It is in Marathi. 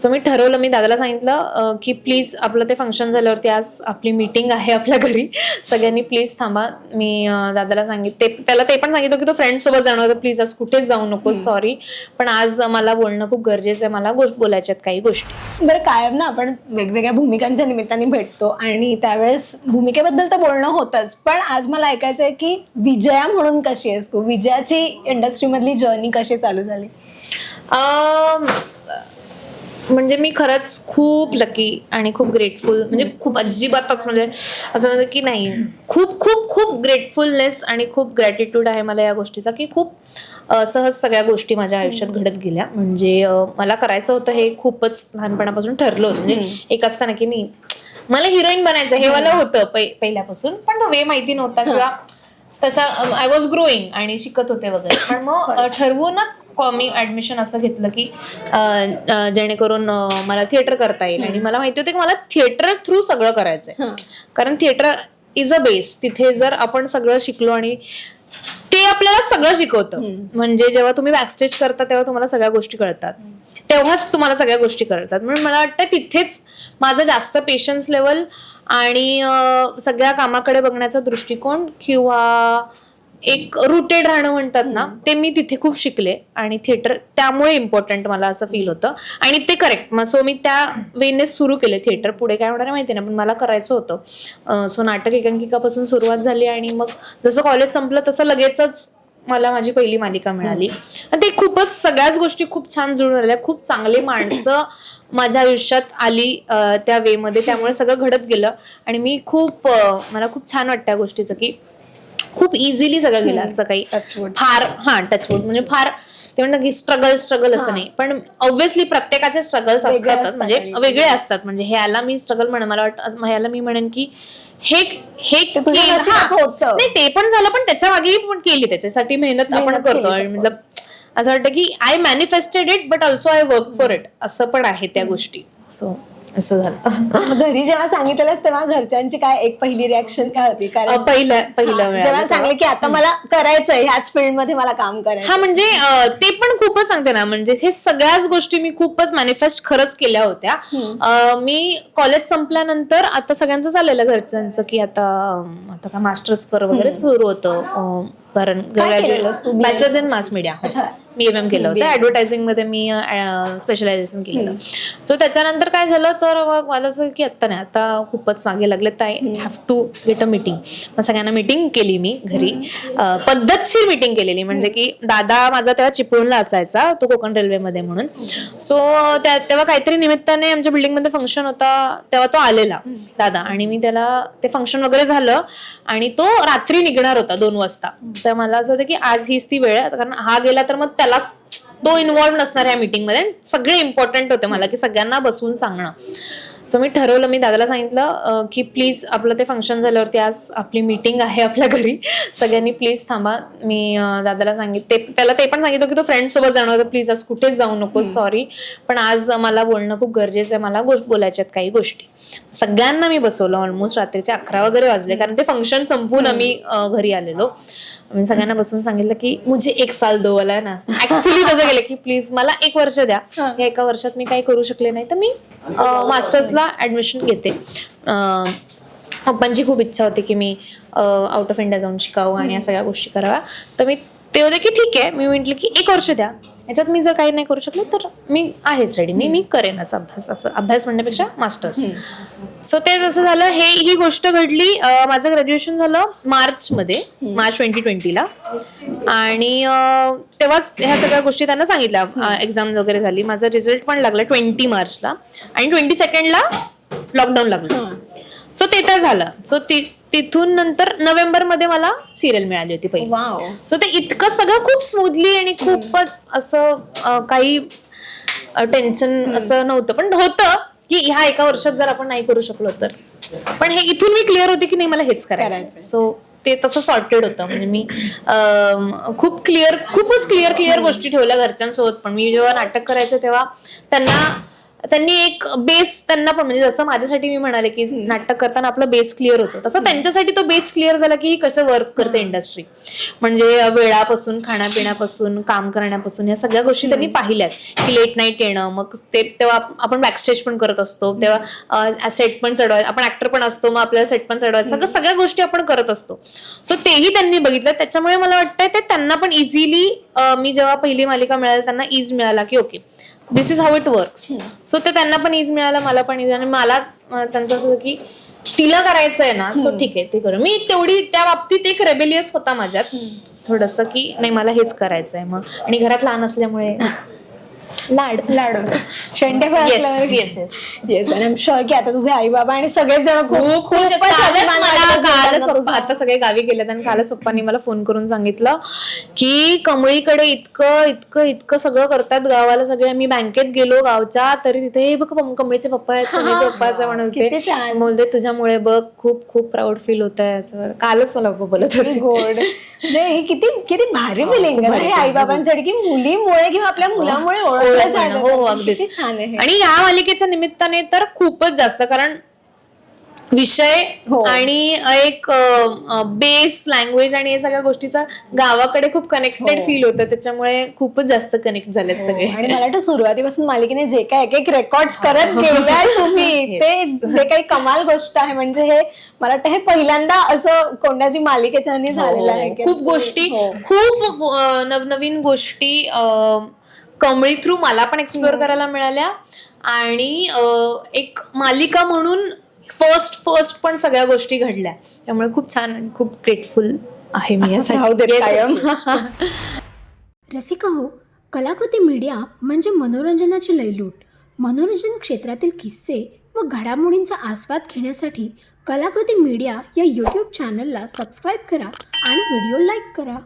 सो मी ठरवलं, मी दादाला सांगितलं की प्लीज आपलं ते फंक्शन झाल्यावरती आज आपली मीटिंग आहे आपल्या घरी, सगळ्यांनी प्लीज थांबा. मी दादाला त्याला ते पण सांगितलं की तो फ्रेंड सोबत जाणार होता, प्लीज आज कुठेच जाऊ नको, सॉरी, पण आज मला बोलणं खूप गरजेचं आहे, मला बोलायच्यात काही गोष्टी. बरं, कायम ना आपण वेगवेगळ्या भूमिकांच्या निमित्ताने भेटतो आणि त्यावेळेस भूमिकेबद्दल तर बोलणं होतंच, पण आज मला ऐकायचं आहे की विजया म्हणून कशी आहेस तू? विजयाची इंडस्ट्रीमधली जर्नी कशी चालू झाली? म्हणजे मी खरंच खूप लकी आणि खूप ग्रेटफुल, म्हणजे खूप अजिबातच, म्हणजे असं म्हणतं की नाही, खूप खूप खूप ग्रेटफुलनेस आणि खूप ग्रॅटिट्यूड आहे मला या गोष्टीचा, की खूप सहज सगळ्या गोष्टी माझ्या आयुष्यात घडत गेल्या. म्हणजे मला करायचं होतं हे खूपच लहानपणापासून ठरलं होतं, म्हणजे एक असताना की नाही मला हिरोईन बनायचं हे मला होतं पहिल्यापासून, पण तो वे माहिती नव्हता किंवा तशा आय वॉज ग्रोईंग आणि शिकत होते वगैरे. पण मग ठरवूनच मी ऍडमिशन असं घेतलं की जेणेकरून मला थिएटर करता येईल, आणि मला माहिती होतं की मला थिएटर थ्रू सगळं करायचंय, कारण थिएटर इज अ बेस. तिथे जर आपण सगळं शिकलो आणि ते आपल्याला सगळं शिकवतं, म्हणजे जेव्हा तुम्ही बॅकस्टेज करता तेव्हा तुम्हाला सगळ्या गोष्टी कळतात, तेव्हाच तुम्हाला सगळ्या गोष्टी कळतात. म्हणून मला वाटतं तिथेच माझं जास्त पेशन्स लेवल आणि सगळ्या कामाकडे बघण्याचा दृष्टिकोन किंवा एक रुटेड राहणं म्हणतात ना, ते मी तिथे खूप शिकले, आणि थिएटर त्यामुळे इम्पॉर्टंट मला असं फील होतं, आणि ते करेक्ट. सो मी त्या वेने सुरू केले थिएटर. पुढे काय होणार माहिती नाही, पण मला करायचं होतं. सो नाटक एकांकिकापासून सुरुवात झाली, आणि मग जसं कॉलेज संपलं तसं लगेचच मला माझी पहिली मालिका मिळाली. ते खूपच सगळ्याच गोष्टी खूप छान जुळून आल्या, खूप चांगली माणसं माझ्या आयुष्यात आली त्या वे मध्ये, त्यामुळे सगळं घडत गेलं, आणि मी मला खूप छान वाटतं या गोष्टीचं की खूप इझिली सगळं गेलं. असं काही फार टचवूड म्हणजे फार ते म्हणतात की स्ट्रगल असं नाही, पण ऑब्व्हियसली प्रत्येकाचे स्ट्रगल्स असतातच, म्हणजे वेगळे असतात. म्हणजे ह्याला मी स्ट्रगल मला वाटतं ह्याला मी म्हणेन की हे नाही, ते पण झालं, पण त्याच्या मागे पण केली, त्याच्यासाठी मेहनत आपण करतो. मतलब असं वाटतं की I manifested it but also I work for it, असं पण आहे त्या गोष्टी. सो असं झालं. घरी जेव्हा सांगितलंस तेव्हा घरच्यांची काय एक पहिली रिॲक्शन काय होती? कारण पहिलं जेव्हा सांगले की आता मला करायचंय ह्याच फील्ड मध्ये मला काम करायचं, हा म्हणजे ते पण खूपच सांगते ना, म्हणजे हे सगळ्याच गोष्टी मी खूपच मॅनिफेस्ट खरंच केल्या होत्या. मी कॉलेज संपल्यानंतर आता सगळ्यांचं चाललेलं घरच्यांचं की आता का मास्टर्स कर वगैरे सुरू होतं, कारण bachelors in mass media me MM केलं होतं. ऍडव्हर्टायझिंग मध्ये मी स्पेशलायझेशन केलेलं. सो त्याच्यानंतर काय झालं तर मला असं की आता नाही, आता खूपच मागे लागले, तर I have to get a meeting. मग सगळ्यांना मीटिंग केली मी घरी, पद्धतशीर मीटिंग केलेली, म्हणजे की दादा माझा तेव्हा चिपळूणला असायचा, तो कोकण रेल्वेमध्ये म्हणून. सो तेव्हा काहीतरी निमित्ताने आमच्या बिल्डिंगमध्ये फंक्शन होता, तेव्हा तो आलेला दादा, आणि मी त्याला ते फंक्शन वगैरे झालं आणि तो रात्री निघणार होता 2 वाजता. तर मला असं होतं की आज हीच ती वेळ आहे, कारण हा गेला तर मग त्याला तो इन्व्हॉल्व नसणार या मीटिंगमध्ये. सगळे इम्पॉर्टंट होते मला की सगळ्यांना बसवून सांगणं. सो मी ठरवलं, मी दादाला सांगितलं की प्लीज आपलं ते फंक्शन झाल्यावरती आज आपली मीटिंग आहे आपल्या घरी, सगळ्यांनी प्लीज थांबा. मी दादाला त्याला ते पण सांगितलं की तो फ्रेंड सोबत जाणार होता, प्लीज आज कुठेच जाऊ नको, सॉरी, पण आज मला बोलणं खूप गरजेचं आहे, मला बोलायच्यात काही गोष्टी. सगळ्यांना मी बसवलं. ऑलमोस्ट रात्रीचे 11 वगैरे वाजले, कारण ते फंक्शन संपून आम्ही घरी आलेलो. मी सगळ्यांना बसून सांगितलं की मुझे 1 साल दो वाला ना, ऍक्च्युली तसं गेलं की प्लीज मला 1 वर्ष द्या, या 1 वर्षात मी काही करू शकले नाही तर मी मास्टर्सला ऍडमिशन घेते. पप्पांची खूप इच्छा होती की मी आउट ऑफ इंडिया जाऊन शिकावं आणि या सगळ्या गोष्टी कराव्या. तर मी ते होते की ठीक आहे, मी म्हटलं की 1 वर्ष द्या, याच्यात मी जर काही नाही करू शकले तर मी आहेच रेडी, मी करेन असं अभ्यास म्हणण्यापेक्षा मास्टर्स. सो ते जसं झालं, ही गोष्ट घडली. माझं ग्रॅज्युएशन झालं मार्च 2020ला, आणि तेव्हाच ह्या सगळ्या गोष्टी त्यांना सांगितल्या. एक्झाम वगैरे झाली, माझा रिझल्ट पण लागला 20 मार्चला, आणि 22ला लॉकडाऊन लागलं. सो ते तर झालं. सो तिथून नंतर नोव्हेंबरमध्ये मला सिरियल मिळाली होती पहिली. सो ते इतकं सगळं खूप स्मूथली आणि खूपच असं काही टेन्शन असं नव्हतं, पण होतं की ह्या 1 वर्षात जर आपण नाही करू शकलो तर. पण हे इथून मी क्लिअर होते की नाही मला हेच करायचं. सो ते तसं सॉर्टेड होतं. म्हणजे मी खूपच क्लिअर गोष्टी ठेवल्या घरच्यांसोबत. पण मी जेव्हा नाटक करायचं तेव्हा त्यांना त्यांनी एक बेस त्यांना पण, म्हणजे जसं माझ्यासाठी मी म्हणाले की नाटक करताना आपलं बेस क्लिअर होतं, तसं त्यांच्यासाठी तो बेस क्लिअर झाला की ही कसं वर्क करते इंडस्ट्री, म्हणजे वेळापासून, खाण्यापिण्यापासून, काम करण्यापासून, या सगळ्या गोष्टी त्यांनी पाहिल्यात की लेट नाईट येणं, मग ते तेव्हा आपण बॅकस्टेज पण करत असतो, तेव्हा सेट पण चढवायचं, आपण ऍक्टर पण असतो, मग आपल्याला सेट पण चढवायचं, सगळ्या गोष्टी आपण करत असतो. सो तेही त्यांनी बघितलं, त्याच्यामुळे मला वाटतंय ते त्यांना पण इझिली, मी जेव्हा पहिली मालिका मिळाली त्यांना इज मिळाला की okay this is how it works. So ते त्यांना पण इज मिळालं, मला पण इज, आणि मला त्यांचं असं की तिला करायचंय ना, सो ठीक आहे ते करू. मी तेवढी त्या बाबतीत एक रेबेलियस होता माझ्यात थोडंसं की नाही मला हेच करायचंय मग, आणि घरात लहान असल्यामुळे लाड शेंडे येस येस, आणि आय एम शुअर की आता तुझे आई बाबा आणि सगळेच जण खूप खुश आहेत. कालच तुझं. पप्पा आता सगळे गावी गेलेत, आणि कालच पप्पांनी मला फोन करून सांगितलं की कमळीकडे इतकं इतकं इतकं सगळं करतात गावाला सगळे. मी बँकेत गेलो गावच्या, तरी तिथे हे बघ कमळीचे पप्पा आहेत, कमळीचे पप्पा असं म्हणत किती छान. होते. बोलते तुझ्यामुळे बघ खूप खूप प्राऊड फील होत आहे असं. कालच मला पप्पा बोलत होते. गोड. हे किती किती भारी फिलिंग आहे हे आई बाबांसाठी की मुलीमुळे किंवा आपल्या मुलामुळे ओळखलं जातं. हो अगदीच. किती छान आहे. आणि या मालिकेच्या निमित्ताने तर खूपच जास्त, कारण विषय आणि एक बेस लँग्वेज आणि हे सगळ्या गोष्टीचा गावाकडे खूप कनेक्टेड फील होतं, त्याच्यामुळे खूपच जास्त कनेक्ट झालेत सगळे. आणि मला वाटतं सुरुवातीपासून मालिकेने जे काय एक एक रेकॉर्ड करत गेलाय तुम्ही, ते जे काही कमाल गोष्ट आहे. म्हणजे हे मला वाटतं हे पहिल्यांदा असं कोणत्यातरी मालिकेच्या झालेलं आहे. खूप गोष्टी, खूप नवनवीन गोष्टी कमळी थ्रू मला पण एक्सप्लोअर करायला मिळाल्या, आणि एक मालिका म्हणून फर्स्ट पण सगळ्या गोष्टी घडल्या, त्यामुळे खूप छान आणि खूप ग्रेटफुल आहे मी यासाठी. रसिका हो, कलाकृती मीडिया म्हणजे मनोरंजनाची लयलूट. मनोरंजन क्षेत्रातील किस्से व घडामोडींचा आस्वाद घेण्यासाठी कलाकृती मीडिया या यूट्यूब चॅनलला सबस्क्राईब करा आणि व्हिडिओ लाईक करा.